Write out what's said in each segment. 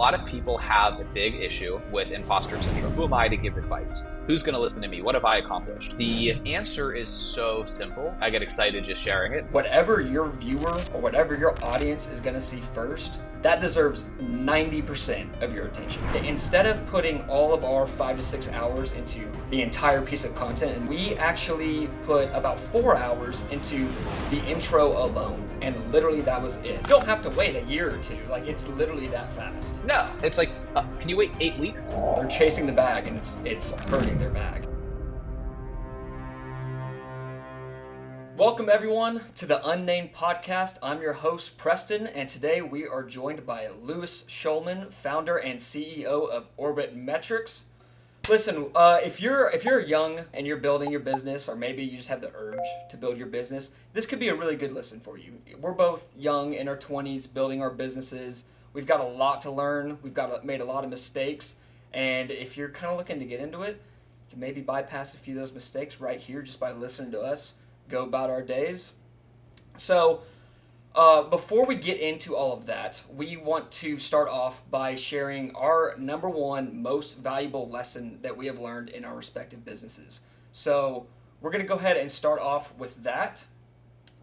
lot of people have a big issue with imposter syndrome. Who am I to give advice? Who's going to listen to me? What have I accomplished? The answer is so simple. I get excited just sharing it. Whatever your viewer or whatever your audience is going to see first, that deserves 90% of your attention. Instead of putting all of our 5 to 6 hours into the entire piece of content, we actually put about 4 hours into the intro alone. And literally that was it. You don't have to wait a year or two. Like, it's literally that fast. No, it's like, can you wait 8 weeks? They're chasing the bag and it's hurting their bag. Welcome everyone to the Unnamed Podcast. I'm your host Preston, and today we are joined by Lewis Schulman, founder and CEO of Orbit Metrics. Listen, if you're young and you're building your business, or maybe you just have the urge to build your business, this could be a really good listen for you. We're both young in our 20s, building our businesses. We've got a lot to learn. We've made a lot of mistakes, and if you're kind of looking to get into it, you can maybe bypass a few of those mistakes right here just by listening to us go about our days. So before we get into all of that, we want to start off by sharing our number one most valuable lesson that we have learned in our respective businesses. So we're going to go ahead and start off with that.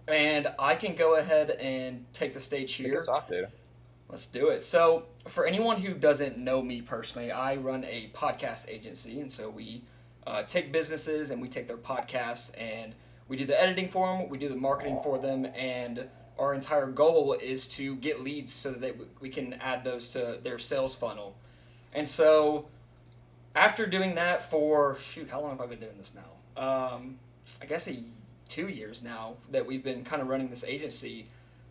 And I can go ahead and take the stage here. Take us off, dude. Let's do it. So for anyone who doesn't know me personally, I run a podcast agency. And so we take businesses and we take their podcasts and we do the editing for them, we do the marketing for them, and our entire goal is to get leads so that we can add those to their sales funnel. And so after doing that for, how long have I been doing this now? I guess 2 years now that we've been kind of running this agency.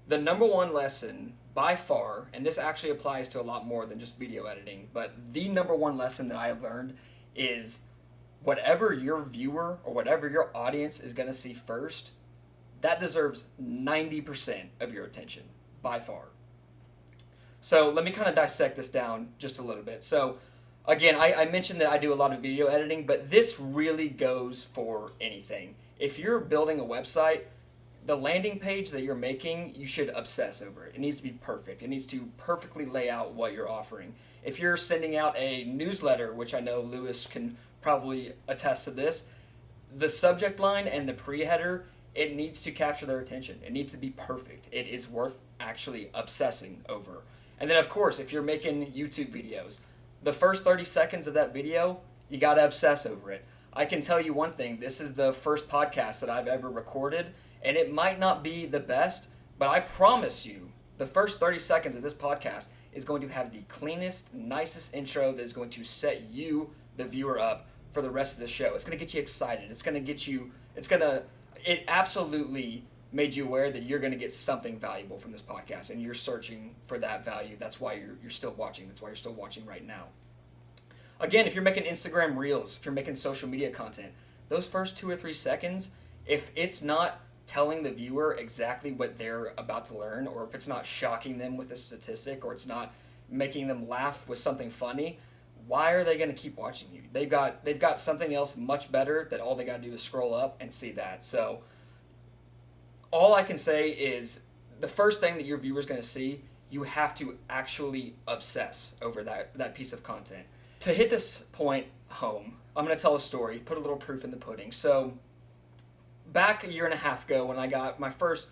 The number one lesson by far, and this actually applies to a lot more than just video editing, but the number one lesson that I have learned is whatever your viewer or whatever your audience is going to see first, that deserves 90% of your attention, by far. So let me kind of dissect this down just a little bit. So again, I mentioned that I do a lot of video editing, but this really goes for anything. If you're building a website, the landing page that you're making, you should obsess over it. It needs to be perfect. It needs to perfectly lay out what you're offering. If you're sending out a newsletter, which I know Lewis can probably attest to this, the subject line and the pre-header, it needs to capture their attention. It needs to be perfect. It is worth actually obsessing over. And then of course, if you're making YouTube videos, the first 30 seconds of that video, you got to obsess over it. I can tell you one thing, this is the first podcast that I've ever recorded, and it might not be the best, but I promise you, the first 30 seconds of this podcast is going to have the cleanest, nicest intro that is going to set you, the viewer, up for the rest of the show. It's going to get you excited. It absolutely made you aware that you're going to get something valuable from this podcast, and you're searching for that value. That's why you're still watching. That's why you're still watching right now. Again, if you're making Instagram Reels, if you're making social media content, those first 2 or 3 seconds, if it's not telling the viewer exactly what they're about to learn, or if it's not shocking them with a statistic, or it's not making them laugh with something funny, why are they going to keep watching you? They've got something else much better that all they got to do is scroll up and see that. So all I can say is the first thing that your viewer's going to see, you have to actually obsess over that piece of content. To hit this point home, I'm going to tell a story, put a little proof in the pudding. So back a year and a half ago when I got my first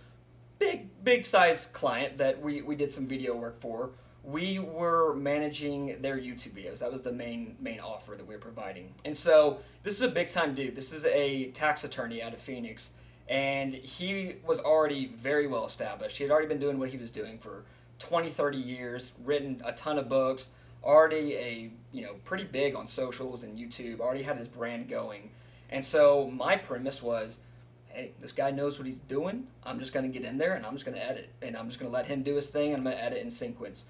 big size client that we did some video work for, we were managing their YouTube videos. That was the main offer that we were providing. And so this is a big time dude. This is a tax attorney out of Phoenix, and he was already very well established. He had already been doing what he was doing for 20, 30 years, written a ton of books, already pretty big on socials and YouTube, already had his brand going. And so my premise was, hey, this guy knows what he's doing. I'm just going to get in there and I'm just going to edit, and I'm just going to let him do his thing, and I'm going to edit in sequence.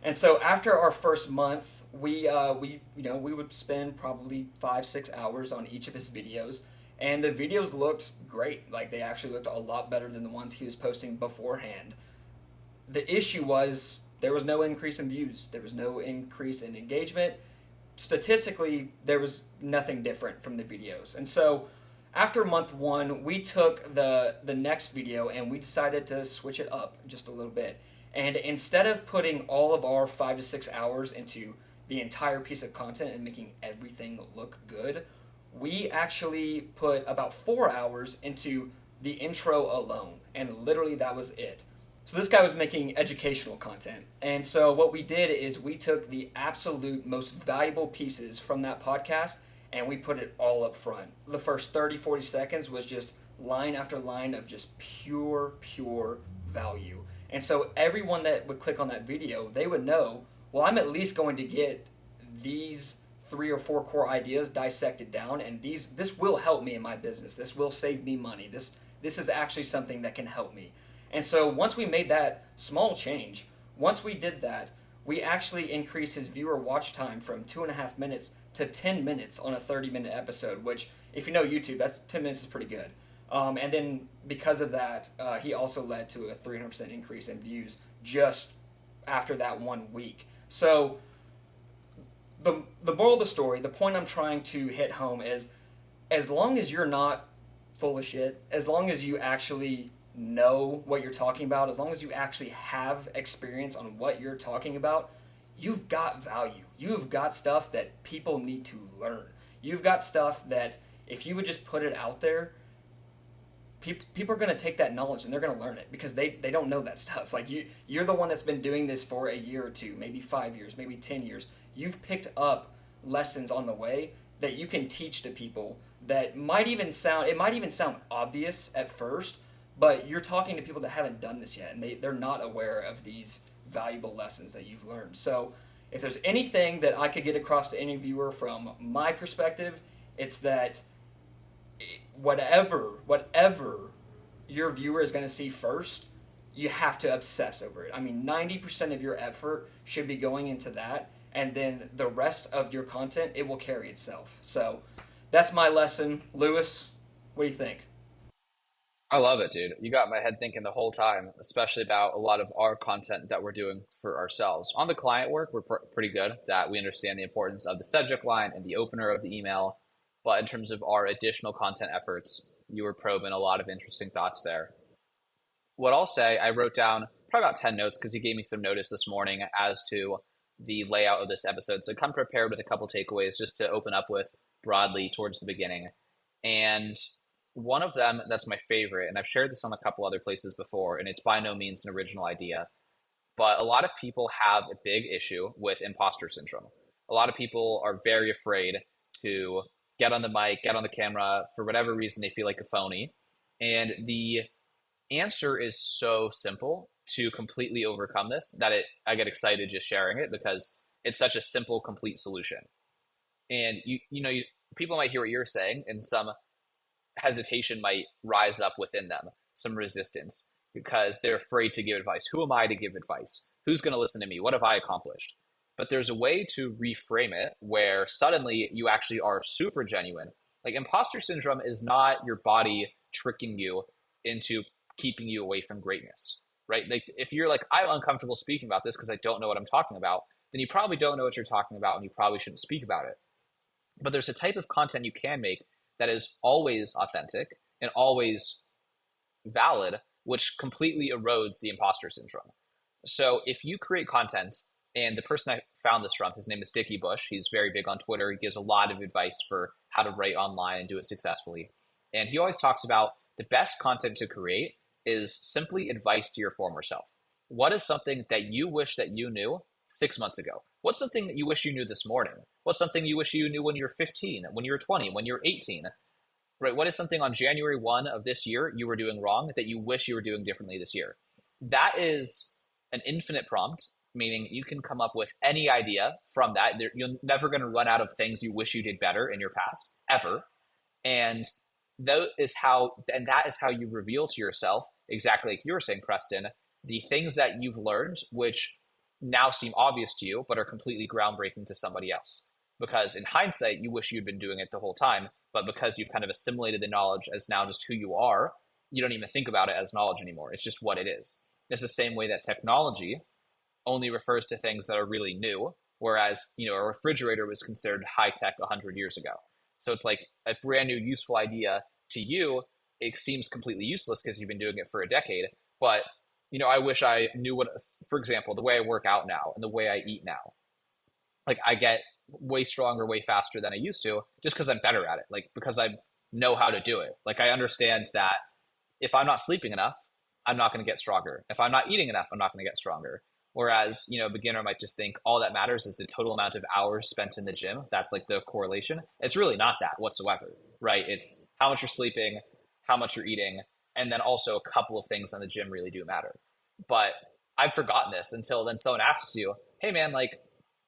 And so after our first month, we would spend probably 5-6 hours on each of his videos, and the videos looked great. Like, they actually looked a lot better than the ones he was posting beforehand. The issue was there was no increase in views. There was no increase in engagement. Statistically, there was nothing different from the videos. And so after month 1, we took the next video and we decided to switch it up just a little bit. And instead of putting all of our 5 to 6 hours into the entire piece of content and making everything look good, we actually put about 4 hours into the intro alone. And literally, that was it. So this guy was making educational content. And so what we did is we took the absolute most valuable pieces from that podcast and we put it all up front. The first 30, 40 seconds was just line after line of just pure value. And so everyone that would click on that video, they would know, well, I'm at least going to get these 3 or 4 core ideas dissected down, and this will help me in my business. This will save me money. This is actually something that can help me. And so once we made that small change, once we did that, we actually increased his viewer watch time from 2.5 minutes to 10 minutes on a 30-minute episode, which, if you know YouTube, that's 10 minutes is pretty good. And then because of that, he also led to a 300% increase in views just after that 1 week. So the moral of the story, the point I'm trying to hit home is, as long as you're not full of shit, as long as you actually know what you're talking about, as long as you actually have experience on what you're talking about, you've got value. You've got stuff that people need to learn. You've got stuff that if you would just put it out there, people are going to take that knowledge and they're going to learn it because they don't know that stuff. Like you're the one that's been doing this for a year or two, maybe 5 years, maybe 10 years. You've picked up lessons on the way that you can teach to people that might even sound obvious at first, but you're talking to people that haven't done this yet, and they're not aware of these valuable lessons that you've learned. So if there's anything that I could get across to any viewer from my perspective, it's that whatever your viewer is going to see first, you have to obsess over it. I mean, 90% of your effort should be going into that, and then the rest of your content, it will carry itself. So that's my lesson. Lewis, what do you think? I love it, dude. You got my head thinking the whole time, especially about a lot of our content that we're doing for ourselves. On the client work, we're pretty good that we understand the importance of the subject line and the opener of the email. But in terms of our additional content efforts, you were probing a lot of interesting thoughts there. What I'll say, I wrote down probably about 10 notes because you gave me some notice this morning as to the layout of this episode. So come prepared with a couple takeaways just to open up with broadly towards the beginning. And one of them that's my favorite, and I've shared this on a couple other places before, and it's by no means an original idea, but a lot of people have a big issue with imposter syndrome. A lot of people are very afraid to get on the mic, get on the camera, for whatever reason they feel like a phony. And the answer is so simple to completely overcome this that I get excited just sharing it because it's such a simple, complete solution. And people might hear what you're saying, and some hesitation might rise up within them, some resistance, because they're afraid to give advice. Who am I to give advice? Who's going to listen to me? What have I accomplished? But there's a way to reframe it where suddenly you actually are super genuine. Like, imposter syndrome is not your body tricking you into keeping you away from greatness, right? Like, if you're like, I'm uncomfortable speaking about this because I don't know what I'm talking about, then you probably don't know what you're talking about and you probably shouldn't speak about it. But there's a type of content you can make that is always authentic and always valid, which completely erodes the imposter syndrome. So if you create content, and the person I found this from, his name is Dickie Bush. He's very big on Twitter. He gives a lot of advice for how to write online and do it successfully. And he always talks about the best content to create is simply advice to your former self. What is something that you wish that you knew 6 months ago? What's something that you wish you knew this morning? What's something you wish you knew when you're 15, when you're 20, when you're 18? Right? What is something on January 1 of this year you were doing wrong that you wish you were doing differently this year? That is an infinite prompt, meaning you can come up with any idea from that. You're never going to run out of things you wish you did better in your past, ever. And that is how you reveal to yourself, exactly like you were saying, Preston, the things that you've learned, which now seem obvious to you, but are completely groundbreaking to somebody else. Because in hindsight, you wish you'd been doing it the whole time, but because you've kind of assimilated the knowledge as now just who you are, you don't even think about it as knowledge anymore. It's just what it is. It's the same way that technology only refers to things that are really new, whereas, a refrigerator was considered high tech 100 years ago. So it's like a brand new useful idea to you. It seems completely useless because you've been doing it for a decade, but I wish I knew what, for example, the way I work out now and the way I eat now, like I get way stronger, way faster than I used to just because I'm better at it. Like because I know how to do it. Like I understand that if I'm not sleeping enough, I'm not going to get stronger. If I'm not eating enough, I'm not going to get stronger. Whereas, a beginner might just think all that matters is the total amount of hours spent in the gym. That's like the correlation. It's really not that whatsoever, right? It's how much you're sleeping, how much you're eating, and then also a couple of things on the gym really do matter. But I've forgotten this until then someone asks you, hey man, like,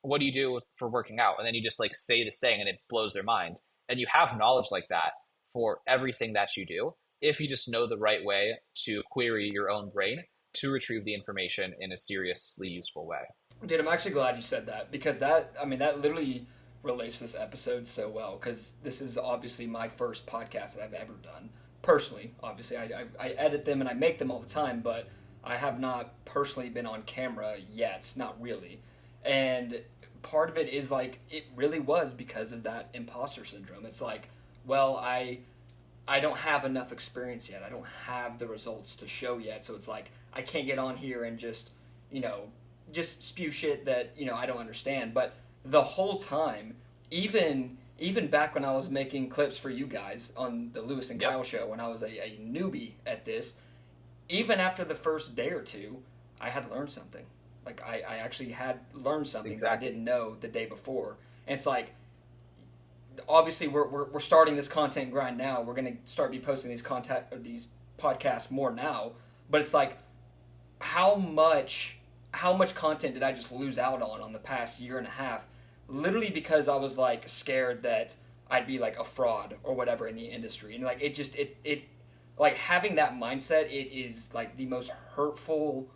what do you do for working out? And then you just like say this thing and it blows their mind. And you have knowledge like that for everything that you do if you just know the right way to query your own brain to retrieve the information in a seriously useful way. Dude, I'm actually glad you said that because that literally relates to this episode so well because this is obviously my first podcast that I've ever done. Personally, obviously, I edit them and I make them all the time, but I have not personally been on camera yet, not really. And part of it is like, it really was because of that imposter syndrome. It's like, well, I don't have enough experience yet. I don't have the results to show yet. So it's like I can't get on here and just spew shit that I don't understand. But the whole time, even back when I was making clips for you guys on the Lewis and Kyle show, when I was a newbie at this, even after the first day or two, I had learned something. Like I actually had learned something Exactly. that I didn't know the day before. And it's like obviously we're starting this content grind now. We're gonna start be posting these podcasts more now. But it's like how much content did I just lose out on the past year and a half, literally because I was like scared that I'd be like a fraud or whatever in the industry, and like it like having that mindset, it is like the most hurtful.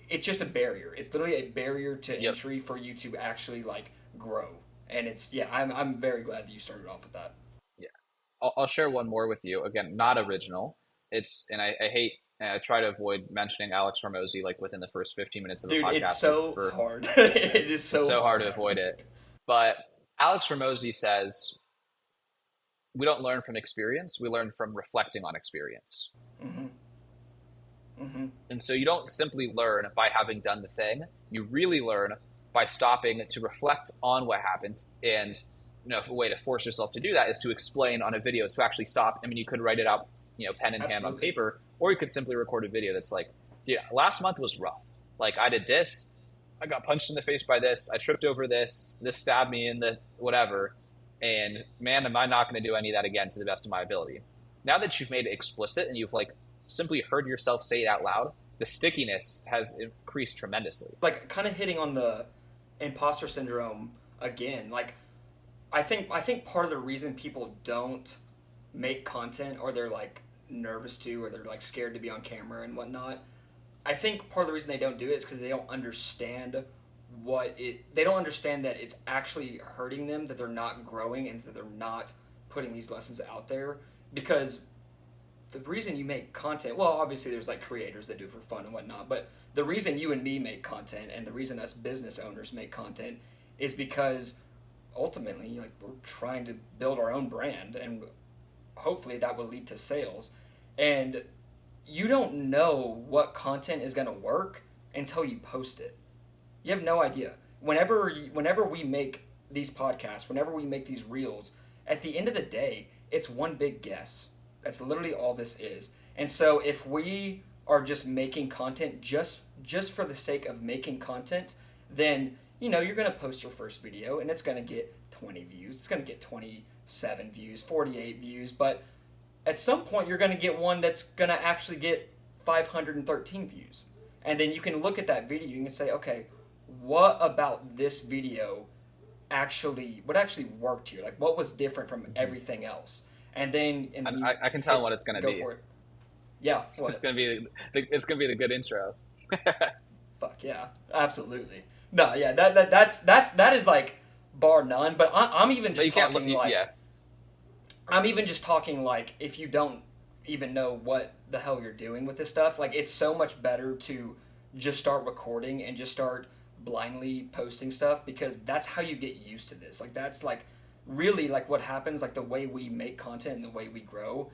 It's just a barrier. It's literally a barrier to Yep. entry for you to actually like grow. And it's yeah, I'm very glad that you started off with that. Yeah. I'll share one more with you. Again, not original. And I hate, and I try to avoid mentioning Alex Hormozy like within the first 15 minutes of a Dude, it's podcast just so for, hard. It is it's so so hard to hard. avoid it. But Alex Hormozy says, we don't learn from experience, we learn from reflecting on experience. Hmm. Hmm. And so you don't simply learn by having done the thing. You really learn by stopping to reflect on what happened. And a way to force yourself to do that is to explain on a video, is to actually stop. I mean, you could write it out, pen in hand on Absolutely. paper, or you could simply record a video that's like, dude, last month was rough. Like I did this, I got punched in the face by this, I tripped over this stabbed me in the whatever, and man, am I not going to do any of that again to the best of my ability. Now that you've made it explicit and you've like simply heard yourself say it out loud, the stickiness has increased tremendously. Like kind of hitting on the imposter syndrome again. Like I think part of the reason people don't make content, or they're like nervous to, or they're like scared to be on camera and whatnot, I think part of the reason they don't do it is because they don't understand they don't understand that it's actually hurting them, that they're not growing and that they're not putting these lessons out there. Because the reason you make content, well, obviously there's like creators that do it for fun and whatnot, but the reason you and me make content and the reason us business owners make content is because ultimately, like, we're trying to build our own brand, and hopefully that will lead to sales. And you don't know what content is going to work until you post it. You have no idea. Whenever we make these podcasts, whenever we make these reels, at the end of the day, it's one big guess. That's literally all this is. And so if we are just making content just for the sake of making content, then you're going to post your first video and it's going to get 20 views. It's going to get 27 views, 48 views, but at some point you're going to get one that's going to actually get 513 views. And then you can look at that video and you can say, okay, what about this video what actually worked here? Like, what was different from everything else? And then I can tell what it's going to go be. for it. Yeah, It's what? going to be the good intro. Fuck yeah, absolutely. No, yeah, that is like bar none. But I'm even But just you can't look. talking like Yeah, I'm even just talking like if you don't even know what the hell you're doing with this stuff, like it's so much better to just start recording and just start blindly posting stuff, because that's how you get used to this. Like that's like really like what happens, like the way we make content and the way we grow.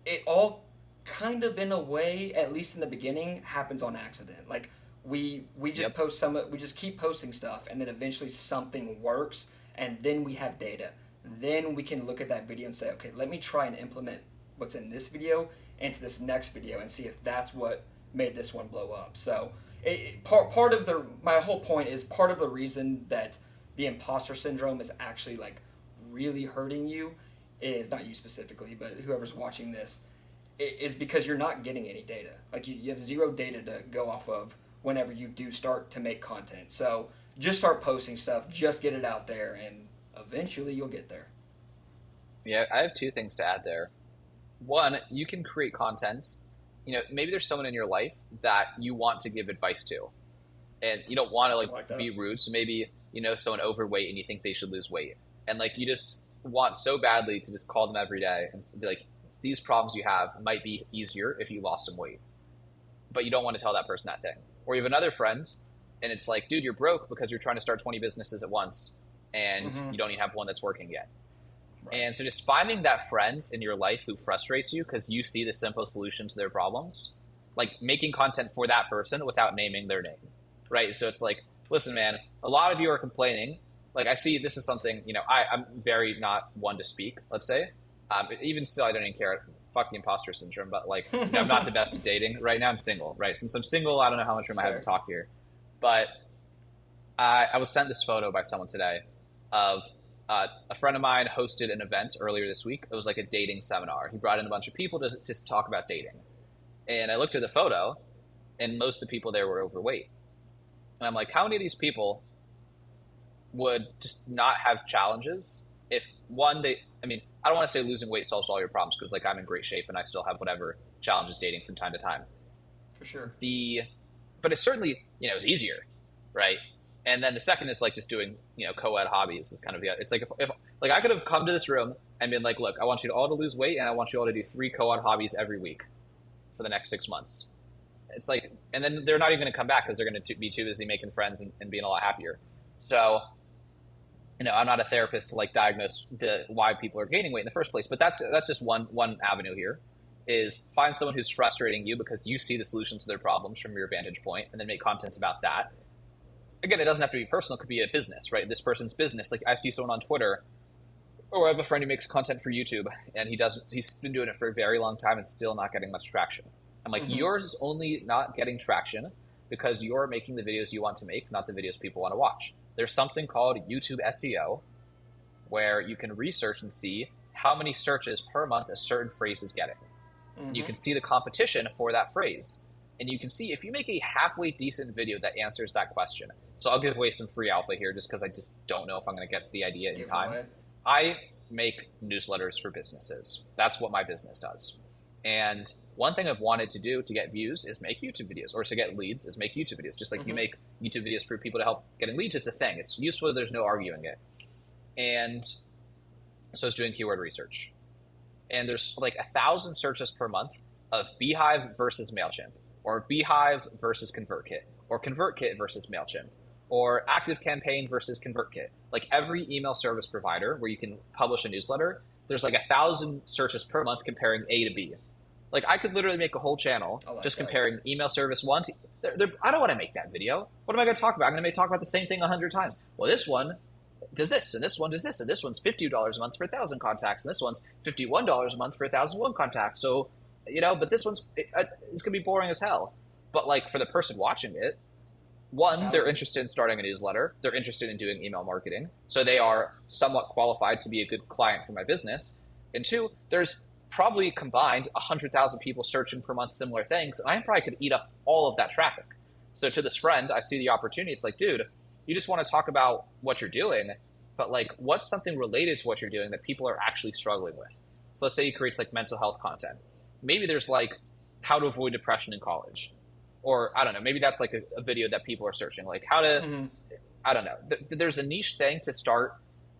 It all kind of in a way, at least in the beginning, happens on accident. Like we just Yep. post some, we just keep posting stuff, and then eventually something works, and then we have data. Then we can look at that video and say, okay, let me try and implement what's in this video into this next video and see if that's what made this one blow up. So part of the my whole point is part of the reason that the imposter syndrome is actually like really hurting you is not you specifically, but whoever's watching this is because you're not getting any data. Like you have zero data to go off of whenever you do start to make content. So just start posting stuff, just get it out there, and eventually you'll get there. Yeah, I have two things to add there. One, you can create content. Maybe there's someone in your life that you want to give advice to, and you don't want to I like that. be rude. So maybe someone overweight and you think they should lose weight, and you just want so badly to just call them every day and be like, these problems you have might be easier if you lost some weight, but you don't want to tell that person that thing. Or you have another friend, and it's like, dude, you're broke because you're trying to start 20 businesses at once, and you don't even have one that's working yet. Right. And so just finding that friend in your life who frustrates you because you see the simple solution to their problems, like making content for that person without naming their name, right? So it's like, listen, man, a lot of you are complaining. Like I see this is something, I'm very not one to speak, let's say. Even still, I don't even care. Fuck the imposter syndrome, but I'm not the best at dating. Right now I'm single, right? Since I'm single, I don't know how much room I have to talk here. But I was sent this photo by someone today of a friend of mine hosted an event earlier this week. It was like a dating seminar. He brought in a bunch of people to just talk about dating. And I looked at the photo, and most of the people there were overweight. And I'm like, how many of these people would just not have challenges if one, I don't want to say losing weight solves all your problems because I'm in great shape and I still have whatever challenges dating from time to time. For sure. But it's certainly, it's easier, right? And then the second is just doing, co-ed hobbies is kind of, it's like, if I could have come to this room and been like, look, I want you all to lose weight and I want you all to do 3 co-ed hobbies every week for the next 6 months. It's like, and then they're not even going to come back because they're going to be too busy making friends and being a lot happier. So, I'm not a therapist to diagnose why people are gaining weight in the first place, but that's just one avenue here is find someone who's frustrating you because you see the solution to their problems from your vantage point and then make content about that. Again, it doesn't have to be personal. It could be a business, right? This person's business. I see someone on Twitter, or I have a friend who makes content for YouTube, and he's been doing it for a very long time and still not getting much traction. I'm like, yours is only not getting traction because you're making the videos you want to make, not the videos people want to watch. There's something called YouTube SEO where you can research and see how many searches per month a certain phrase is getting. You can see the competition for that phrase. And you can see if you make a halfway decent video that answers that question. So I'll give away some free alpha here just because I just don't know if I'm going to get to the idea in time. I make newsletters for businesses. That's what my business does. And one thing I've wanted to do to get views is make YouTube videos, or to get leads is make YouTube videos. Just like you make YouTube videos for people to help getting leads, it's a thing. It's useful. There's no arguing it. And so I was doing keyword research. And there's 1,000 searches per month of Beehive versus MailChimp, or Beehive versus ConvertKit, or ConvertKit versus MailChimp, or ActiveCampaign versus ConvertKit. Every email service provider where you can publish a newsletter, there's 1,000 searches per month comparing A to B. I could literally make a whole channel just comparing email service one to... I don't want to make that video. What am I going to talk about? I'm going to talk about the same thing 100 times. Well, this one does this, and this one does this, and this one's $50 a month for 1,000 contacts, and this one's $51 a month for 1,001 contacts. So, but this one's it's going to be boring as hell. But for the person watching it, one, they're interested in starting a newsletter. They're interested in doing email marketing. So they are somewhat qualified to be a good client for my business. And two, there's probably combined 100,000 people searching per month similar things. And I probably could eat up all of that traffic. So to this friend, I see the opportunity. It's like, dude, you just want to talk about what you're doing, but what's something related to what you're doing that people are actually struggling with? So let's say he creates mental health content. Maybe there's how to avoid depression in college. Or I don't know, maybe that's a video that people are searching, how to, I don't know. There's a niche thing to start.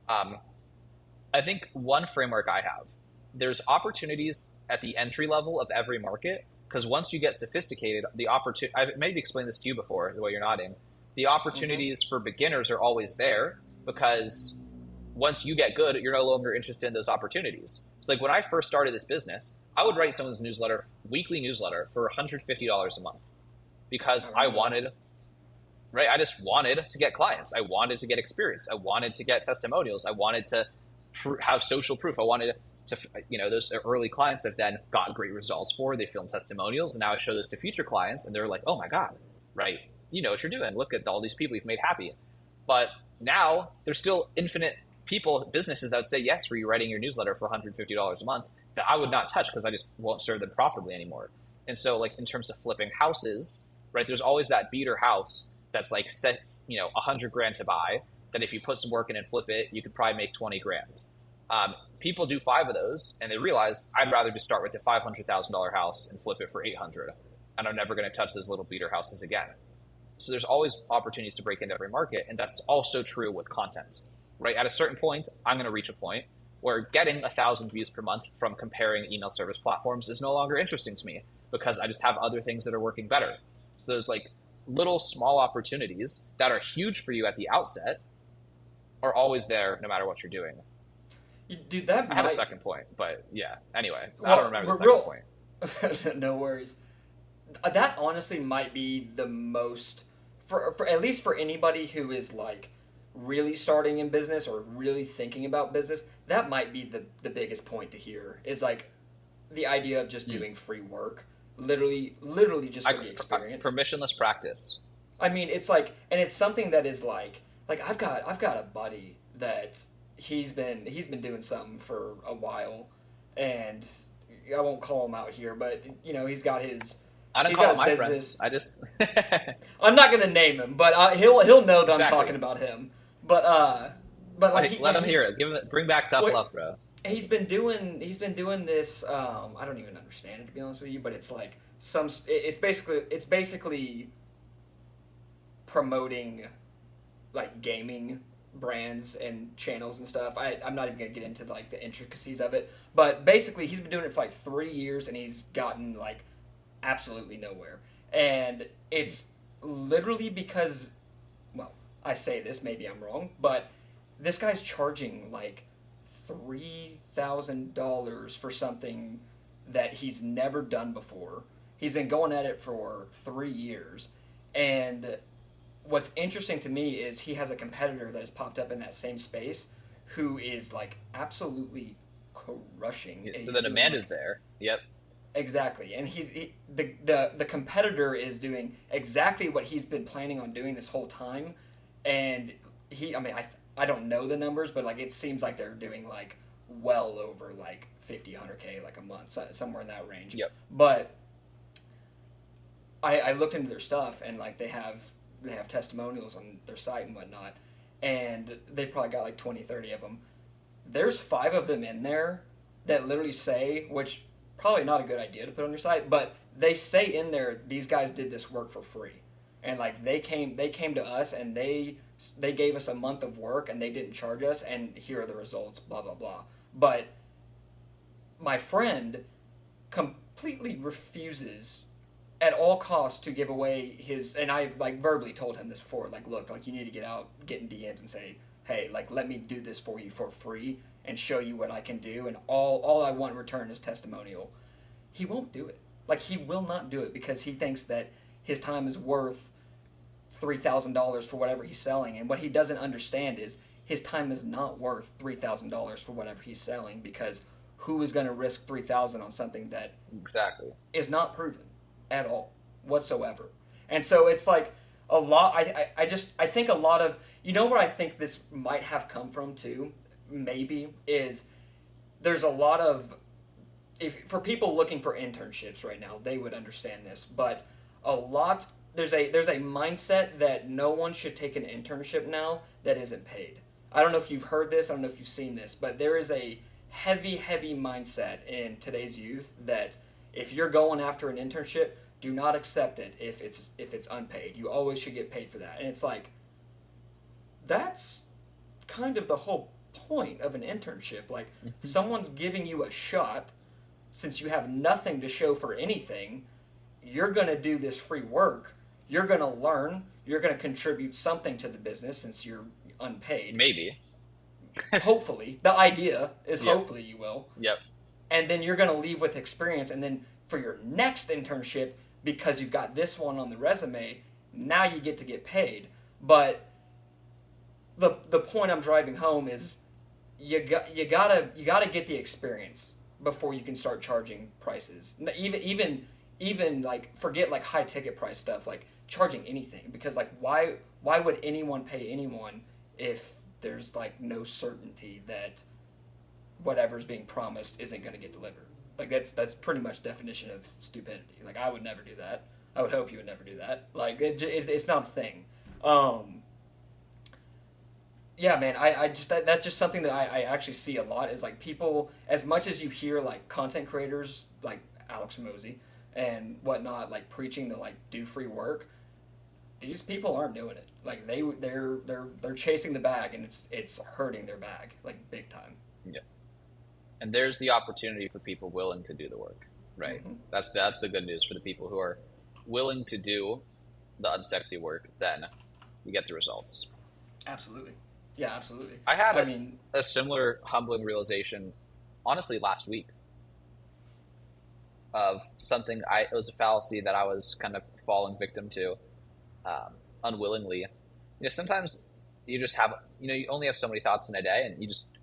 I think one framework I have, there's opportunities at the entry level of every market, because once you get sophisticated, I've maybe explained this to you before, the way you're nodding, the opportunities for beginners are always there, because once you get good, you're no longer interested in those opportunities. It's when I first started this business, I would write someone's weekly newsletter for $150 a month because I I remember that. wanted, right? I just wanted to get clients. I wanted to get experience. I wanted to get testimonials. I wanted to have social proof. I wanted to, those early clients have then got great results for. They film testimonials, and now I show this to future clients, and they're like, "Oh my god, right? You know what you're doing. Look at all these people you've made happy." But now there's still infinite businesses that would say yes for you writing your newsletter for $150 a month that I would not touch because I just won't serve them profitably anymore. And so, like in terms of flipping houses, right? There's always that beater house that's like set, 100 grand to buy. That if you put some work in and flip it, you could probably make 20 grand. People do 5 of those, and they realize I'd rather just start with the $500,000 house and flip it for 800, and I'm never going to touch those little beater houses again. So there's always opportunities to break into every market, and that's also true with content, right? At a certain point, I'm going to reach a point where getting 1,000 views per month from comparing email service platforms is no longer interesting to me because I just have other things that are working better. So those like little small opportunities that are huge for you at the outset are always there no matter what you're doing. Dude, that I had a might. second point, but yeah. Anyway, I don't Well, remember the we're second real. point. No worries. That honestly might be the most for at least for anybody who is like really starting in business or really thinking about business. That might be the biggest point to hear is like the idea of just doing free work, literally just for the experience. Permissionless practice. I mean, it's like, and it's something that is like I've got a buddy that he's been doing something for a while, and I won't call him out here, but he's got his I don't he's call got it his my business. friends. I just I'm not gonna name him, but he'll know that I'm exactly. talking about him. But like Let him hear it. Bring back tough what, love, bro. he's been doing this. I don't even understand it, to be honest with you, but it's like it's basically promoting like gaming brands and channels and stuff. I'm not even gonna get into like the intricacies of it, but basically he's been doing it for like 3 years and he's gotten like absolutely nowhere. And it's literally because, well, I say this, maybe I'm wrong, but this guy's charging like $3,000 for something that he's never done before. He's been going at it for 3 years, and what's interesting to me is he has a competitor that has popped up in that same space who is like absolutely crushing. Yeah, And so he's the doing demand like is there. Yep. exactly, and the competitor is doing exactly what he's been planning on doing this whole time, and I mean I don't know the numbers, but like it seems like they're doing like well over like 50 100K like a month, somewhere in that range. Yep. But I looked into their stuff, and like they have testimonials on their site and whatnot, and they've probably got like 20 30 of them. There's 5 of them in there that literally say, which probably not a good idea to put on your site, but they say in there these guys did this work for free, and like they came to us and they gave us a month of work and they didn't charge us, and here are the results, blah blah blah. But my friend completely refuses at all costs to give away his, and I've like verbally told him this before, like, look, like you need to get in DMs and say, hey, like let me do this for you for free and show you what I can do, and all I want in return is testimonial. He won't do it. Like he will not do it because he thinks that his time is worth $3,000 for whatever he's selling, and what he doesn't understand is his time is not worth $3,000 for whatever he's selling, because who is going to risk 3,000 on something that Exactly. is not proven at all whatsoever? And so it's like a lot. I think a lot of, what I think this might have come from too, maybe, is there's a lot of, if for people looking for internships right now, they would understand this, but a lot there's a mindset that no one should take an internship now that isn't paid. I don't know if you've heard this, I don't know if you've seen this, but there is a heavy mindset in today's youth that if you're going after an internship, do not accept it if it's unpaid. You always should get paid for that. And it's like, that's kind of the whole point of an internship. Like, someone's giving you a shot. Since you have nothing to show for anything, you're going to do this free work. You're going to learn. You're going to contribute something to the business since you're unpaid. Maybe. Hopefully. The idea is Yep. hopefully you will. Yep. and then you're going to leave with experience, and then for your next internship, because you've got this one on the resume, now you get paid. But the point I'm driving home is you gotta get the experience before you can start charging prices. Even like forget like high ticket price stuff, like charging anything, because like why would anyone pay anyone if there's like no certainty that whatever's being promised isn't going to get delivered? Like that's pretty much definition of stupidity. Like I would never do that. I would hope you would never do that. Like it's not a thing. Um, yeah, man, I just that's just something that I actually see a lot is like people, as much as you hear like content creators like Alex Mosey and whatnot like preaching to like do free work, these people aren't doing it. Like they're chasing the bag, and it's hurting their bag like big time. Yeah. And there's the opportunity for people willing to do the work, right? Mm-hmm. That's the good news for the people who are willing to do the unsexy work. Then you get the results. Absolutely. Yeah, absolutely. I had I mean, a similar humbling realization, honestly, last week of something. It was a fallacy that I was kind of falling victim to, unwillingly. Sometimes you just have, you only have so many thoughts in a day, and you just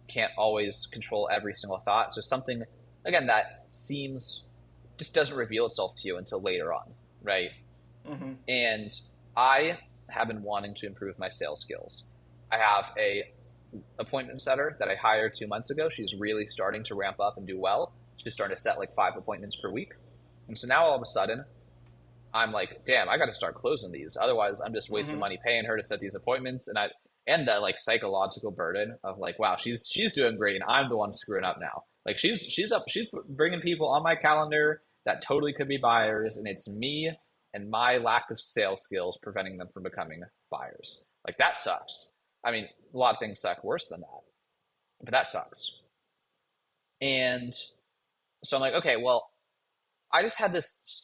can't always control every single thought. So something, again, that seems just doesn't reveal itself to you until later on, right? mm-hmm. And I have been wanting to improve my sales skills. I have a appointment setter that I hired 2 months ago. She's really starting to ramp up and do well. She's starting to set like 5 appointments per week. And so now all of a sudden, I'm like, damn, I got to start closing these. Otherwise, I'm just wasting Mm-hmm. money paying her to set these appointments. And the like psychological burden of like, wow, she's doing great, and I'm the one screwing up now. Like she's bringing people on my calendar that totally could be buyers, and it's me and my lack of sales skills preventing them from becoming buyers. Like that sucks. I mean, a lot of things suck worse than that, but that sucks. And so I'm like, okay, well, I just had it's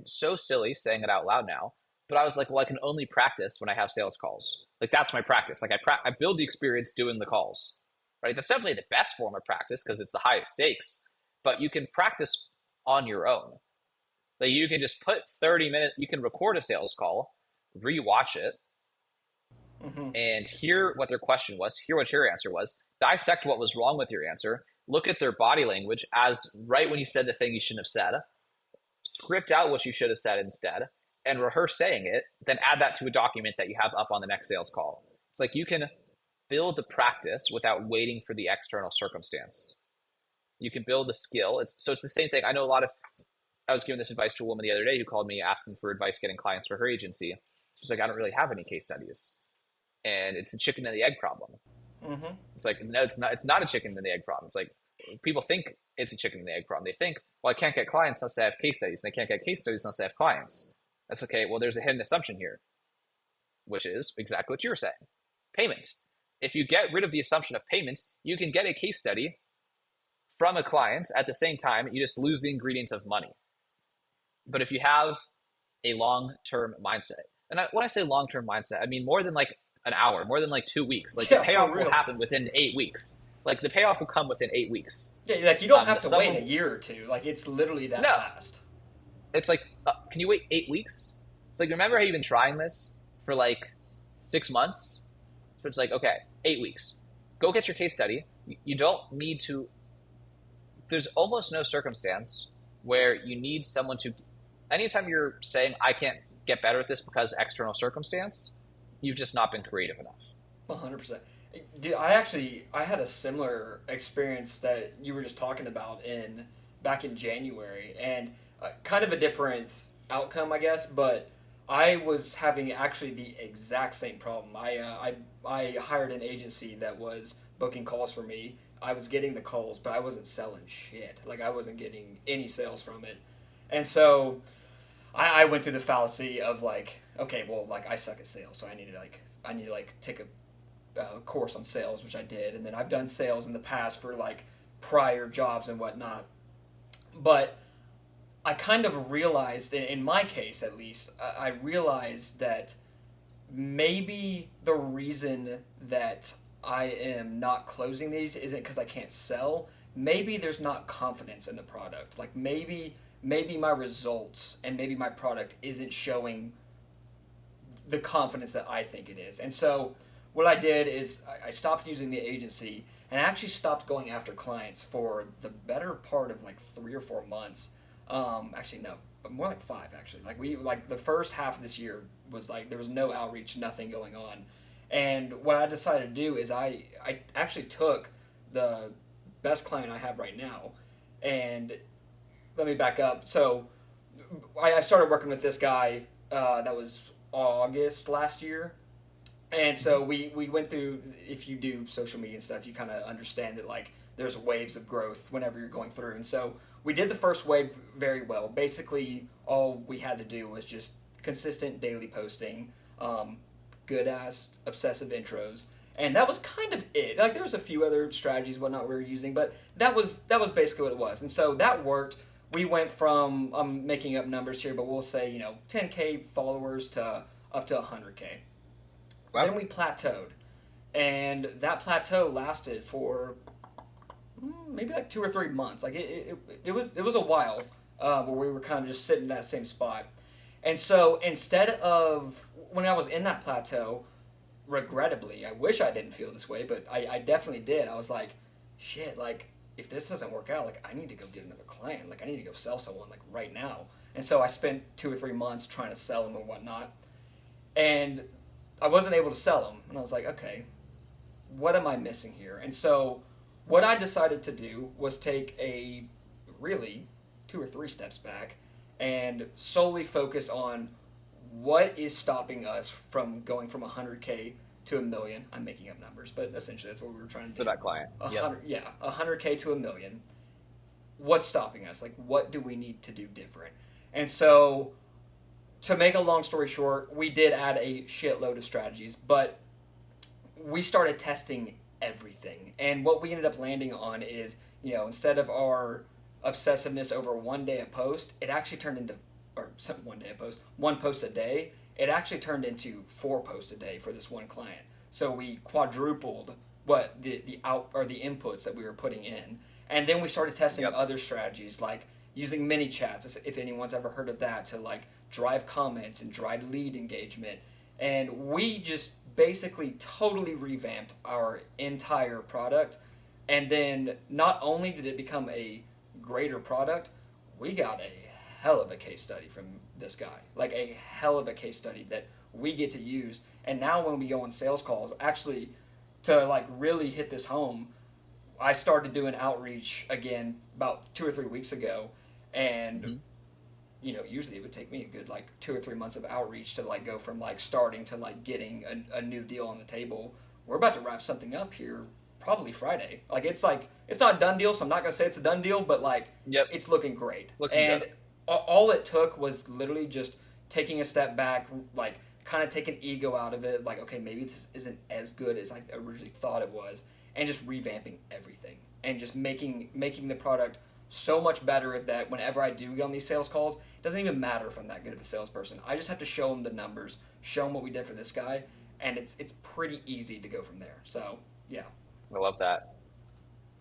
so silly saying it out loud now, but I was like, well, I can only practice when I have sales calls. Like that's my practice. Like I build the experience doing the calls, right? That's definitely the best form of practice because it's the highest stakes, but you can practice on your own. Like you can just put 30 minutes, you can record a sales call, rewatch it, Mm-hmm. and hear what their question was, hear what your answer was, dissect what was wrong with your answer, look at their body language as right when you said the thing you shouldn't have said, script out what you should have said instead, and rehearse saying it, then add that to a document that you have up on the next sales call. It's like you can build the practice without waiting for the external circumstance. You can build the skill. It's the same thing. I was giving this advice to a woman the other day who called me asking for advice getting clients for her agency. She's like, I don't really have any case studies. And it's a chicken and the egg problem. Mm-hmm. It's like, no, it's not. It's not a chicken and the egg problem. It's like people think it's a chicken and the egg problem. They think, well, I can't get clients unless I have case studies, and I can't get case studies unless I have clients. That's okay. Well, there's a hidden assumption here, which is exactly what you were saying. Payment. If you get rid of the assumption of payment, you can get a case study from a client at the same time. You just lose the ingredients of money. But if you have a long-term mindset, and when I say long-term mindset, I mean more than like an hour, more than like 2 weeks. Like Yeah, the for payoff will real. happen within 8 weeks. Like the payoff will come within 8 weeks. Yeah, like you don't have to Someone, wait a year or two. Like it's literally that no, fast. it's like, can you wait 8 weeks? It's like, remember how you've been trying this for like 6 months? So it's like, okay, 8 weeks. Go get your case study. You don't need to, there's almost no circumstance where you need someone to, anytime you're saying, I can't get better at this because external circumstance, you've just not been creative enough. 100%. Dude, I had a similar experience that you were just talking about back in January, and kind of a different outcome, I guess. But I was having actually the exact same problem. I hired an agency that was booking calls for me. I was getting the calls, but I wasn't selling shit. Like I wasn't getting any sales from it, and so I went through the fallacy of like, okay, well, like I suck at sales, so I need to take a course on sales, which I did, and then I've done sales in the past for like prior jobs and whatnot. But I kind of realized, in my case at least, I realized that maybe the reason that I am not closing these isn't because I can't sell. maybe there's not confidence in the product. Like maybe my results and maybe my product isn't showing the confidence that I think it is. And so what I did is I stopped using the agency and I actually stopped going after clients for the better part of like 3 or 4 months. Actually, no, but more like five actually. Like the first half of this year was like there was no outreach, nothing going on. And what I decided to do is I actually took the best client I have right now, and let me back up. So I started working with this guy. That was August last year, and so we went through. If you do social media and stuff, you kind of understand that like there's waves of growth whenever you're going through. And so we did the first wave very well. Basically, all we had to do was just consistent daily posting, good ass obsessive intros, and that was kind of it. Like there was a few other strategies, whatnot we were using, but that was basically what it was. And so that worked. We went from I'm making up numbers here, but we'll say 10K followers to up to 100K. Wow. Then we plateaued, and that plateau lasted for maybe like 2 or 3 months. Like it was a while where we were kind of just sitting in that same spot. And so instead of when I was in that plateau, regrettably, I wish I didn't feel this way, but I definitely did. I was like, shit, like if this doesn't work out, like I need to go get another client. Like I need to go sell someone like right now. And so I spent 2 or 3 months trying to sell them and whatnot, and I wasn't able to sell them. And I was like, okay, what am I missing here? And so what I decided to do was take a really 2 or 3 steps back and solely focus on what is stopping us from going from 100K to a million. I'm making up numbers, but essentially that's what we were trying to For do. that client. Yep. 100, yeah, 100K to a million. What's stopping us? Like, what do we need to do different? And so, to make a long story short, we did add a shitload of strategies, but we started testing everything. And what we ended up landing on is, instead of our obsessiveness over 1 day a post, it actually turned into, or some 1 day a post, 1 post a day. It actually turned into 4 posts a day for this one client. So we quadrupled what the out or the inputs that we were putting in, and then we started testing Yep. other strategies like using mini chats, if anyone's ever heard of that, to like drive comments and drive lead engagement. And we just basically totally revamped our entire product. And then not only did it become a greater product, we got a hell of a case study from this guy. Like a hell of a case study that we get to use. And now when we go on sales calls, actually to like really hit this home, I started doing outreach again about 2 or 3 weeks ago, and Mm-hmm. usually it would take me a good like 2 or 3 months of outreach to like go from like starting to like getting a new deal on the table. We're about to wrap something up here probably Friday. Like it's not a done deal, so I'm not gonna say it's a done deal, but like Yep. it's looking great. Looking And good. all it took was literally just taking a step back, like kind of taking ego out of it. Like okay, maybe this isn't as good as I originally thought it was, and just revamping everything and just making the product so much better that whenever I do get on these sales calls, it doesn't even matter if I'm that good of a salesperson. I just have to show them the numbers, show them what we did for this guy, and it's pretty easy to go from there. So yeah. I love that.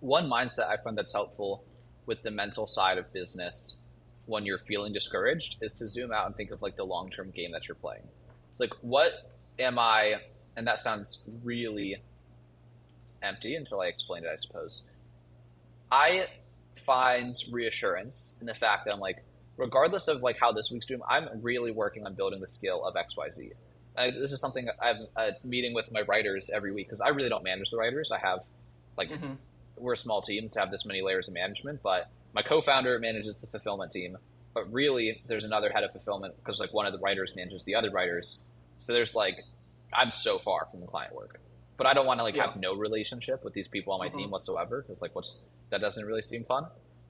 One mindset I find that's helpful with the mental side of business when you're feeling discouraged is to zoom out and think of like the long-term game that you're playing. It's like, what am I, and that sounds really empty until I explain it, I suppose. I find reassurance in the fact that I'm like, regardless of like how this week's doing, I'm really working on building the skill of XYZ. This is something I have a meeting with my writers every week because I really don't manage the writers. I have like, Mm-hmm. we're a small team to have this many layers of management, but my co-founder manages the fulfillment team. But really, there's another head of fulfillment because like one of the writers manages the other writers. So there's like, I'm so far from the client work, but I don't want to like Yeah. have no relationship with these people on my Mm-hmm. team whatsoever because like that doesn't really seem fun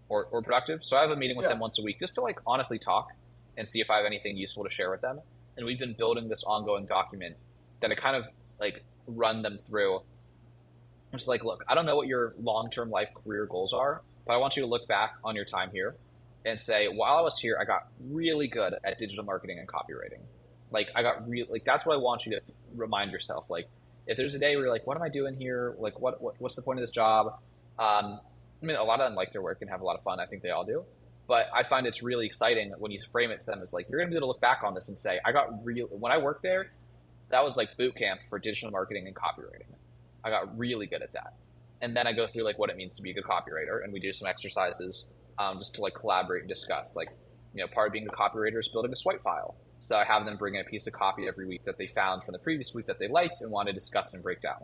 or productive. So I have a meeting with Yeah. them once a week just to like honestly talk and see if I have anything useful to share with them. And we've been building this ongoing document that I kind of like run them through. It's like, look, I don't know what your long-term life career goals are, but I want you to look back on your time here and say, while I was here, I got really good at digital marketing and copywriting. Like I got really, like, that's what I want you to remind yourself. Like if there's a day where you're like, what am I doing here? Like what's the point of this job? I mean, a lot of them like their work and have a lot of fun. I think they all do. But I find it's really exciting when you frame it to them as like, you're going to be able to look back on this and say, when I worked there, that was like boot camp for digital marketing and copywriting. I got really good at that. And then I go through like what it means to be a good copywriter, and we do some exercises just to like collaborate and discuss. Like, part of being a copywriter is building a swipe file. So I have them bring in a piece of copy every week that they found from the previous week that they liked and want to discuss and break down.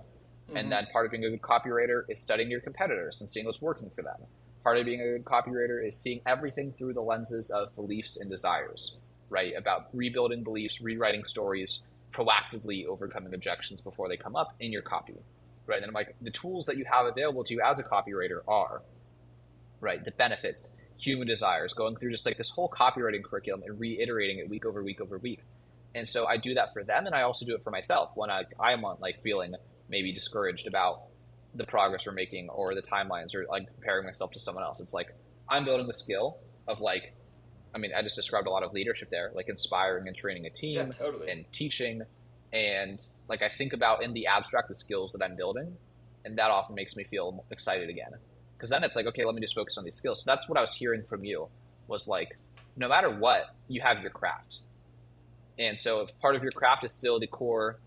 Mm-hmm. And then part of being a good copywriter is studying your competitors and seeing what's working for them. Part of being a good copywriter is seeing everything through the lenses of beliefs and desires, right? About rebuilding beliefs, rewriting stories, proactively overcoming objections before they come up in your copy, right? And then I'm like, the tools that you have available to you as a copywriter are, right, the benefits, human desires, going through just like this whole copywriting curriculum and reiterating it week over week over week. And so I do that for them, and I also do it for myself when I am on like feeling maybe discouraged about the progress we're making or the timelines or like comparing myself to someone else. It's like I'm building the skill of like, I mean, I just described a lot of leadership there, like inspiring and training a team and teaching. And like I think about in the abstract the skills that I'm building, and that often makes me feel excited again. Because then it's like, okay, let me just focus on these skills. So that's what I was hearing from you was like, no matter what, you have your craft. And so if part of your craft is still the core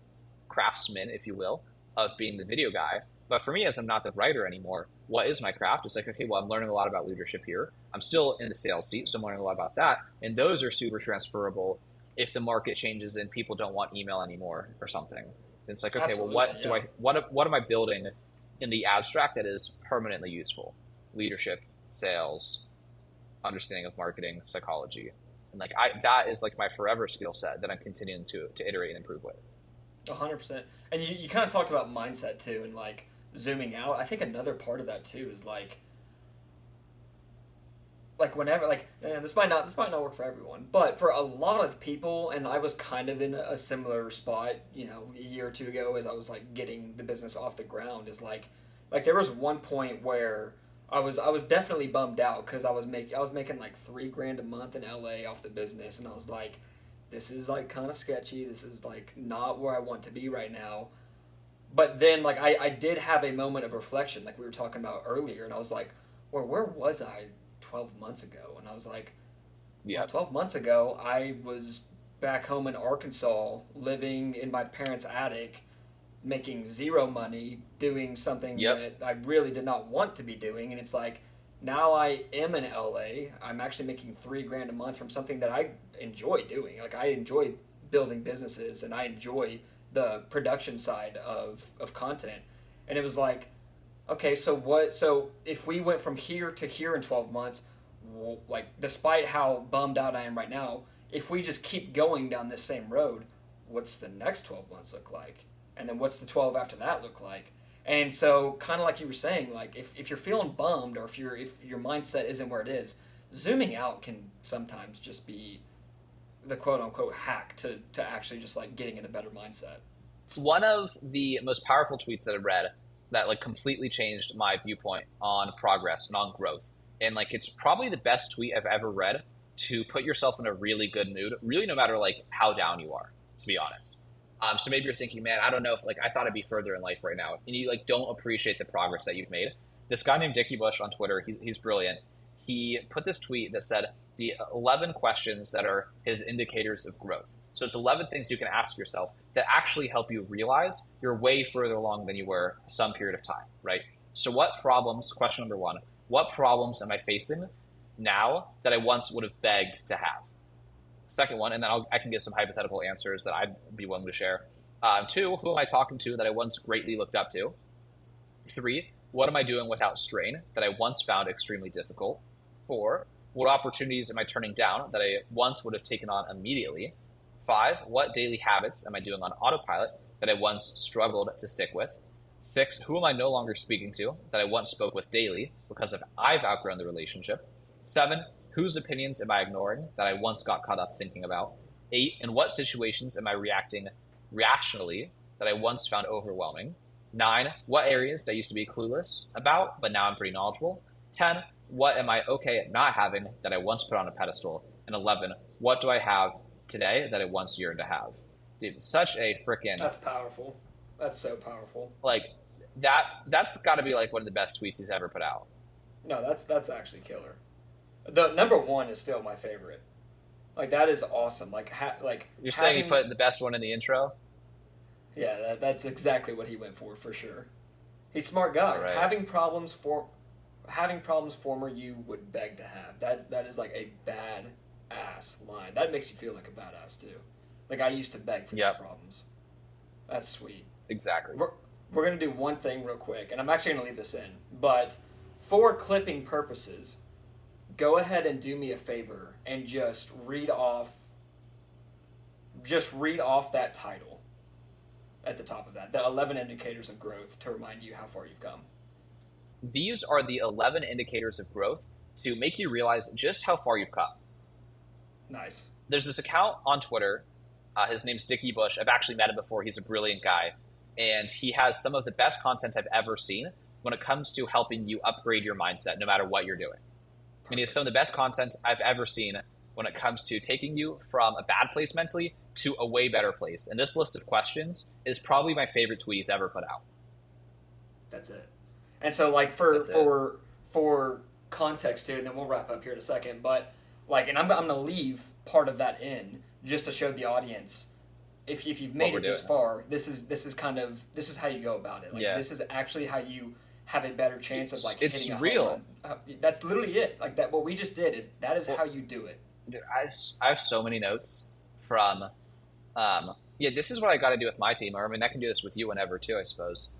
craftsman, if you will, of being the video guy. But for me, as I'm not the writer anymore, what is my craft? It's like, okay, well, I'm learning a lot about leadership here. I'm still in the sales seat, so I'm learning a lot about that. And those are super transferable if the market changes and people don't want email anymore or something. It's like, okay, absolutely, well, what am I building in the abstract that is permanently useful? Leadership, sales, understanding of marketing, psychology. And like that is like my forever skill set that I'm continuing to iterate and improve with. 100%. And you kind of talked about mindset too, and like zooming out. I think another part of that too is like whenever this might not work for everyone, but for a lot of people, and I was kind of in a similar spot, a year or two ago as I was like getting the business off the ground, is like there was one point where I was definitely bummed out because I was making like $3,000 a month in LA off the business, and I was like, this is like kind of sketchy. This is like not where I want to be right now. But then like I did have a moment of reflection, like we were talking about earlier, and I was like, well, where was I 12 months ago? And I was like, yeah, well, 12 months ago I was back home in Arkansas, living in my parents' attic, making zero money, doing something that I really did not want to be doing. And it's like, now I am in LA. I'm actually making $3,000 a month from something that I enjoy doing. Like I enjoy building businesses, and I enjoy the production side of content. And it was like, okay, so if we went from here to here in 12 months, like despite how bummed out I am right now, if we just keep going down this same road, what's the next 12 months look like? And then what's the 12 after that look like? And so kind of like you were saying, like if you're feeling bummed, or if your mindset isn't where it is, zooming out can sometimes just be the quote unquote hack to actually just like getting in a better mindset. One of the most powerful tweets that I read that like completely changed my viewpoint on progress and on growth. And like it's probably the best tweet I've ever read to put yourself in a really good mood, really no matter like how down you are, to be honest. So maybe you're thinking, man, I don't know if like I thought I'd be further in life right now, and you like don't appreciate the progress that you've made. This guy named Dickie Bush on Twitter, he's brilliant. He put this tweet that said the 11 questions that are his indicators of growth. So it's 11 things you can ask yourself that actually help you realize you're way further along than you were some period of time, right? So what problems, question number 1, what problems am I facing now that I once would have begged to have? Second one, and then I can give some hypothetical answers that I'd be willing to share. 2, who am I talking to that I once greatly looked up to? 3, what am I doing without strain that I once found extremely difficult? 4, what opportunities am I turning down that I once would have taken on immediately? 5, what daily habits am I doing on autopilot that I once struggled to stick with? 6, who am I no longer speaking to that I once spoke with daily because I've outgrown the relationship? 7, whose opinions am I ignoring that I once got caught up thinking about? 8, in what situations am I reacting rationally that I once found overwhelming? 9, what areas that I used to be clueless about, but now I'm pretty knowledgeable? 10, what am I okay at not having that I once put on a pedestal? And 11, what do I have today that I once yearned to have? Dude, such a freaking... That's powerful. That's so powerful. Like, that's got to be like one of the best tweets he's ever put out. No, that's actually killer. The number one is still my favorite. Like that is awesome. Like You're saying you having put the best one in the intro? yeah, that's exactly what he went for sure. He's a smart guy. All right. Having problems former you would beg to have. That is like a bad ass line. That makes you feel like a badass too. Like I used to beg for these Yep. problems. That's sweet. Exactly. We're gonna do one thing real quick, and I'm actually gonna leave this in. But for clipping purposes, go ahead and do me a favor and just read off that title at the top of that. The 11 indicators of growth to remind you how far you've come. These are the 11 indicators of growth to make you realize just how far you've come. Nice. There's this account on Twitter. His name's Dickie Bush. I've actually met him before. He's a brilliant guy. And he has some of the best content I've ever seen when it comes to helping you upgrade your mindset no matter what you're doing. And he has some of the best content I've ever seen when it comes to taking you from a bad place mentally to a way better place. And this list of questions is probably my favorite tweet he's ever put out. That's it. And so, like That's it. for context too, and then we'll wrap up here in a second. But like, and I'm gonna leave part of that in just to show the audience if you've made What it we're this doing. far, this is how you go about it. Like Yeah. this is actually how you have a better chance of like It's hitting a real. home run. That's literally it. Like that. What we just did is that is Well, how you do it. dude, I have so many notes from, yeah, this is what I got to do with my team. Or, I mean, I can do this with you whenever, too, I suppose,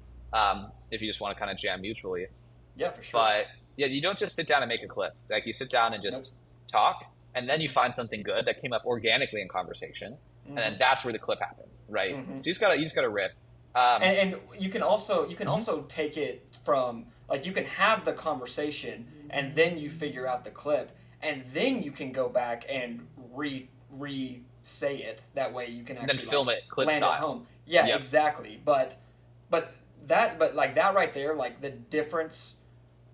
if you just want to kind of jam mutually. Yeah, for sure. But, yeah, you don't just sit down and make a clip. Like, you sit down and Nope. just talk, and then you find something good that came up organically in conversation, and then that's where the clip happened, right? Mhm. So you just gotta rip. And you can also take it from like you can have the conversation and then you figure out the clip and then you can go back and re say it that way you can And then actually film like, it clip land style. at home. Yeah, Yep. exactly. But like that right there, like the difference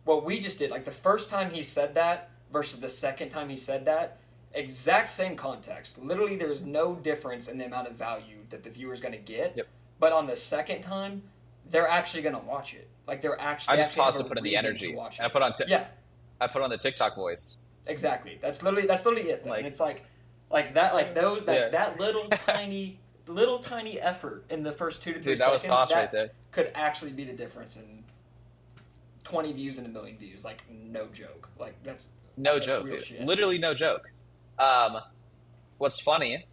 what we just did, like the first time he said that versus the second time he said that, exact same context. Literally, there's no difference in the amount of value that the viewer's going to get. Yep. But on the second time, they're actually going to watch it. Like they're actually. I just actually paused have to a put in the reason energy, to watch and it. I Yeah, put on the TikTok voice. exactly. That's literally it. Though. Like- And it's like that, like those that Yeah. that little tiny effort in the first 2 to 3 Dude, that was seconds sauce right there. could actually be the difference in 20 views and 1 million views. Like no joke. Like that's No joke, real dude. shit. Literally no joke. What's funny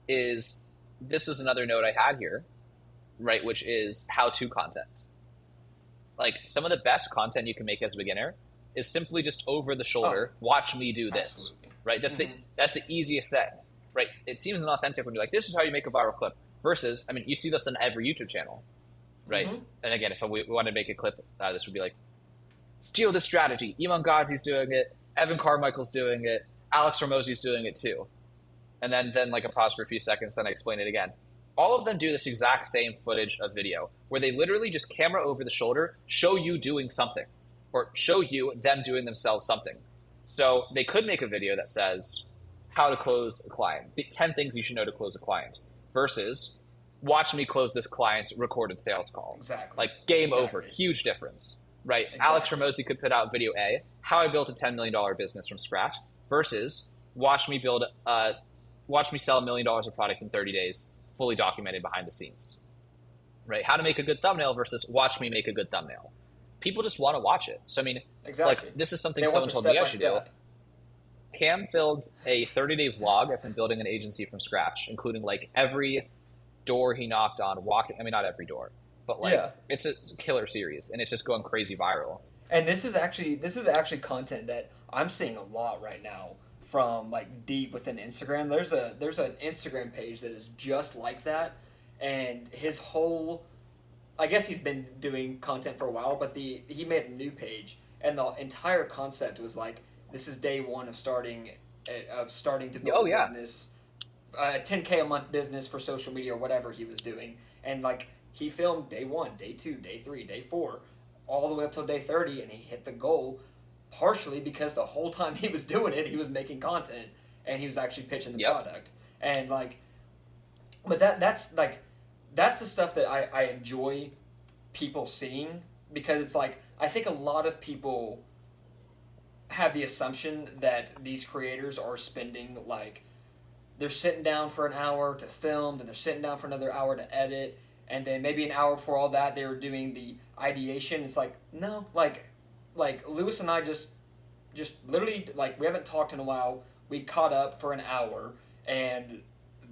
is this is another note I had here, right? Which is how-to content. Like some of the best content you can make as a beginner is simply just over the shoulder. Watch me do this, Absolutely. right? That's the easiest thing, right? It seems inauthentic when you're like, this is how you make a viral clip. Versus, I mean, you see this on every YouTube channel, right? Mhm. And again, if we wanted to make a clip, this would be like, steal this strategy. Iman Ghazi's doing it. Evan Carmichael's doing it. Alex Hormozi's doing it too. And then like a pause for a few seconds, then I explain it again. All of them do this exact same footage of video where they literally just camera over the shoulder, show you doing something or show you them doing themselves something. So they could make a video that says how to close a client, the 10 things you should know to close a client versus watch me close this client's recorded sales call. Exactly. Like game Exactly. over, huge difference, right? Exactly. Alex Hormozi could put out video A, how I built a $10 million business from scratch versus watch me sell $1 million of product in 30 days, fully documented behind the scenes, right? How to make a good thumbnail versus watch me make a good thumbnail. People just want to watch it. So, I mean, Exactly. like this is something They someone want told the me I should do. step-by-step. Cam filmed a 30-day vlog of him building an agency from scratch, including like every door he knocked on, walking. I mean, not every door, but like Yeah. it's a killer series, and it's just going crazy viral. And this is actually content that I'm seeing a lot right now from like deep within Instagram. There's an Instagram page that is just like that, and his whole, I guess he's been doing content for a while, but he made a new page, and the entire concept was like, this is day one of starting to build Oh, a yeah. business, 10K a month business for social media or whatever he was doing, and like he filmed day 1, day 2, day 3, day 4, all the way up till day 30, and he hit the goal partially because the whole time he was doing it, he was making content and he was actually pitching the Yep. product. And like, but that's the stuff that I enjoy people seeing because it's like I think a lot of people have the assumption that these creators are spending like they're sitting down for an hour to film, then they're sitting down for another hour to edit, and then maybe an hour before all that they were doing the ideation. It's like no, like Lewis and I just literally like we haven't talked in a while. We caught up for an hour, and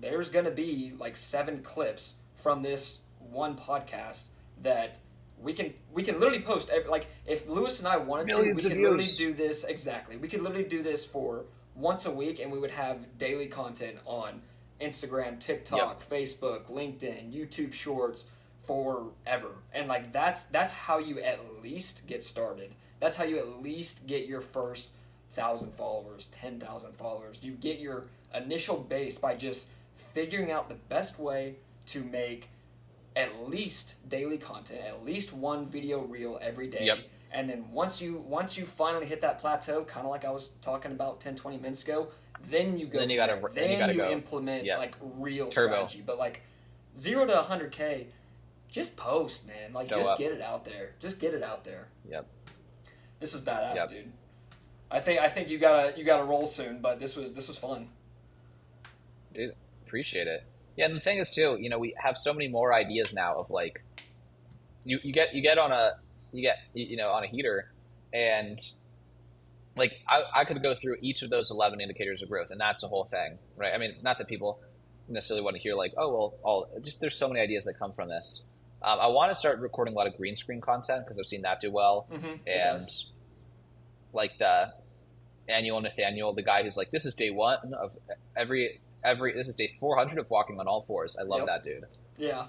there's gonna be like 7 clips from this one podcast that we can literally post like if Lewis and I wanted to, we Millions of could literally views. do this exactly. We could literally do this for once a week, and we would have daily content on Instagram, TikTok, Facebook, LinkedIn, YouTube Shorts forever. And like that's how you at least get started. That's how you at least get your first 1,000 followers, 10,000 followers. You get your initial base by just figuring out the best way to make at least daily content, at least one video reel every day. Yep. And then once you finally hit that plateau, kind of like I was talking about 10, 20 minutes ago, then you go. Then you from gotta- there. then you gotta go. implement Yep. like real Turbo. strategy. But like 0 to 100K, just post, man. Like Show just up. get it out there. Just get it out there. Yep. This was badass, Yep. dude. I think you gotta roll soon, but this was fun. Dude, appreciate it. Yeah, and the thing is too, we have so many more ideas now of like, you get on a on a heater, and like I could go through each of those 11 indicators of growth, and that's the whole thing, right? I mean, not that people necessarily want to hear like, oh well, just there's so many ideas that come from this. I want to start recording a lot of green screen content because I've seen that do well, and like the annual Nathaniel, the guy who's like, this is day 1 of every this is day 400 of walking on all fours. I love Yep. that dude. Yeah.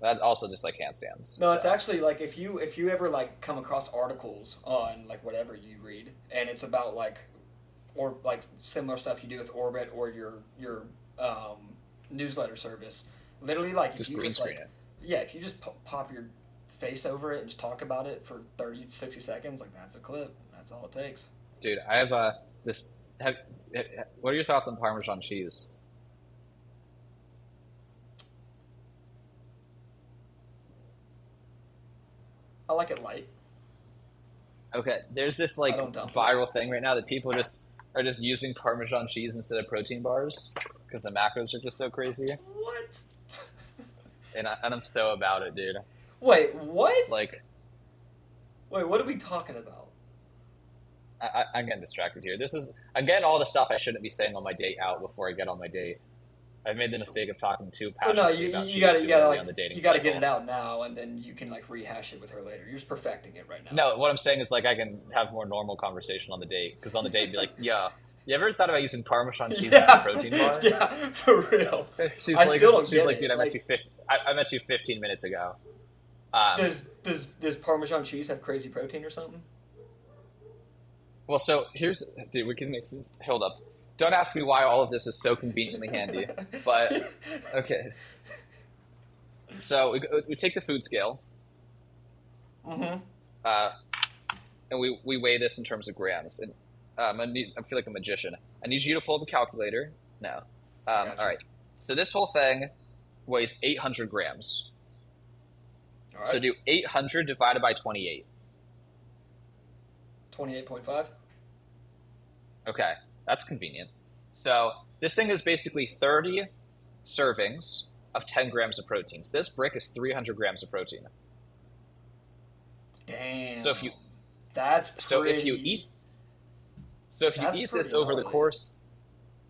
That also just like handstands. No, so. it's actually like if you ever like come across articles on like whatever you read, and it's about like or like similar stuff you do with Orbit or your newsletter service. Literally, like Just if you green just screen like it. yeah, if you just pop your face over it and just talk about it for 30, 60 seconds, like that's a clip. That's all it takes. Dude, I have this. What are your thoughts on Parmesan cheese? I like it light. Okay, there's this like I don't dump it. viral thing right now that people are just using Parmesan cheese instead of protein bars because the macros are just so crazy, What? and I'm so about it, dude. Wait, what? Like, wait, what are we talking about? I'm getting distracted here. I'm getting all the stuff I shouldn't be saying on my date out before I get on my date. I've made the mistake of talking too Oh no, passionately you about you cheese gotta too you gotta early like on the dating you gotta get cycle. it out now, and then you can like rehash it with her later. You're just perfecting it right now. No, what I'm saying is like I can have more normal conversation on the date because on the date be like, yeah, you ever thought about using Parmesan cheese as a protein bar? Yeah, for real. She's I like, still don't she's get like, it. dude, Like- I met you 15 minutes ago. Does Parmesan cheese have crazy protein or something? Well, so dude, we can make some, hold up. Don't ask me why all of this is so conveniently handy, but okay. So we take the food scale, Mm-hmm. and we weigh this in terms of grams. And I feel like a magician. I need you to pull up a calculator. No. Gotcha. All right. So this whole thing weighs 800 grams. All right. So do 800 divided by 28. 28.5. Okay, that's convenient. So this thing is basically 30 servings of 10 grams of protein. So this brick is 300 grams of protein. Damn. So if you That's pretty. so if you eat That's this pretty over the gnarly. course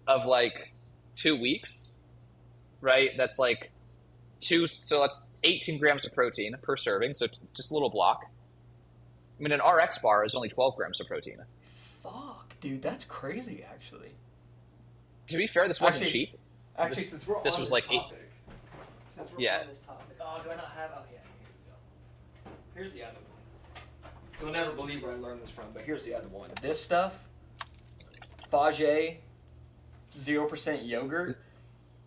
of like 2 weeks, right? That's like so that's 18 grams of protein per serving. So it's just a little block. I mean, an RX bar is only 12 grams of protein. Fuck, dude, that's crazy. Actually. To be fair, this wasn't Actually- cheap. Actually, This- since we're this on was this like topic, since we're Yeah. on this topic, oh, do I not have? Oh, yeah, here we go. Here's the other one. You'll never believe where I learned this from, but here's the other one. This stuff, Fage, 0% yogurt.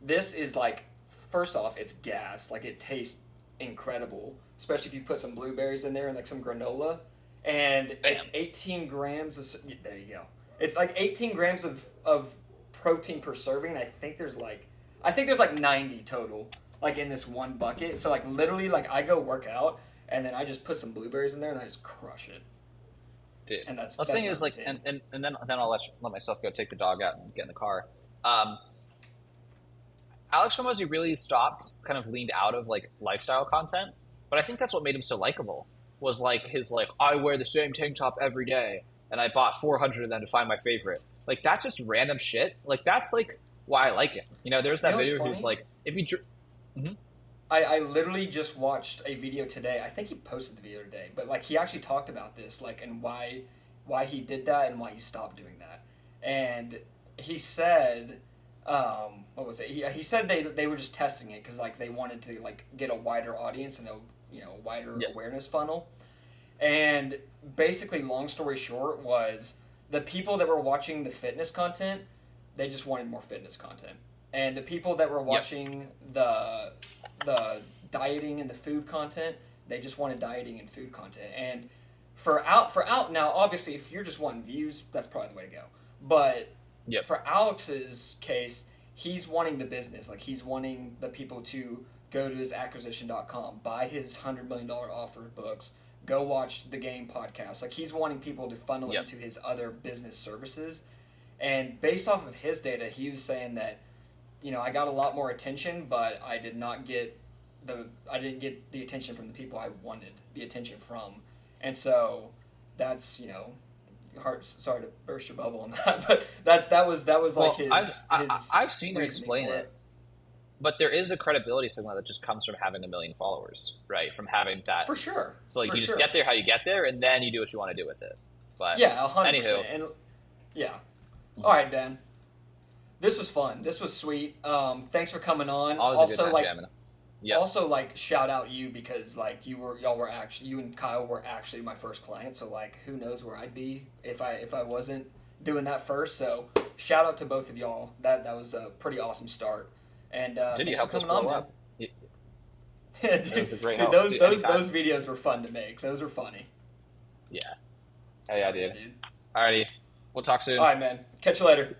This is like, first off, it's gas. Like it tastes incredible, especially if you put some blueberries in there and like some granola. And it's 18 grams of. There you go. It's like 18 grams of protein per serving. And I think there's like 90 total, like in this one bucket. So like literally, like I go work out and then I just put some blueberries in there and I just crush it. Dude. And that's The that's thing my is, like, routine. and then I'll let myself go take the dog out and get in the car. Um, Alex Hormozy really stopped, kind of leaned out of like lifestyle content, but I think that's what made him so likable. Was like his like I wear the same tank top every day, and I bought 400 of them to find my favorite. Like that's just random shit. Like that's like why I like him. You know, there's You that know what's video who's funny? like, if you, mm-hmm. I literally just watched a video today. I think he posted the video today, but like he actually talked about this, like, and why he did that and why he stopped doing that. And he said, what was it? He said they were just testing it because like they wanted to like get a wider audience and a wider Yeah, awareness funnel. And basically, long story short, was the people that were watching the fitness content, they just wanted more fitness content, and the people that were yep, watching the dieting and the food content, they just wanted dieting and food content. And for out now, obviously, if you're just wanting views, that's probably the way to go. But yep, for Alex's case, he's wanting the business. Like he's wanting the people to go to his acquisition.com, buy his $100 million offer books, go watch the game podcast. Like he's wanting people to funnel yep. into his other business services. And based off of his data, he was saying that, I got a lot more attention, but I didn't get the attention from the people I wanted the attention from. And so that's, hard, sorry to burst your bubble on that, but that was like Well, his I've seen him reasoning explain for it, it. but there is a credibility signal that just comes from having 1 million followers, right? From having that. For sure. So like For you just sure. get there how you get there, and then you do what you want to do with it. But Yeah, 100%. anywho, And yeah. All right, Dan. This was fun. This was sweet. Thanks for coming on. always a good Also, time like, jamming. Yep. shout out you because like y'all were actually, you and Kyle were actually my first client. So like, who knows where I'd be if I wasn't doing that first. So shout out to both of y'all. That was a pretty awesome start. And Did you thanks for help us coming on, blow man. up? It dude, was a great dude, help. those Dude, those anytime. those videos were fun to make. Those were funny. Yeah. Hell yeah, Yeah, dude. dude. Alrighty. We'll talk All soon. right, man. Catch you later.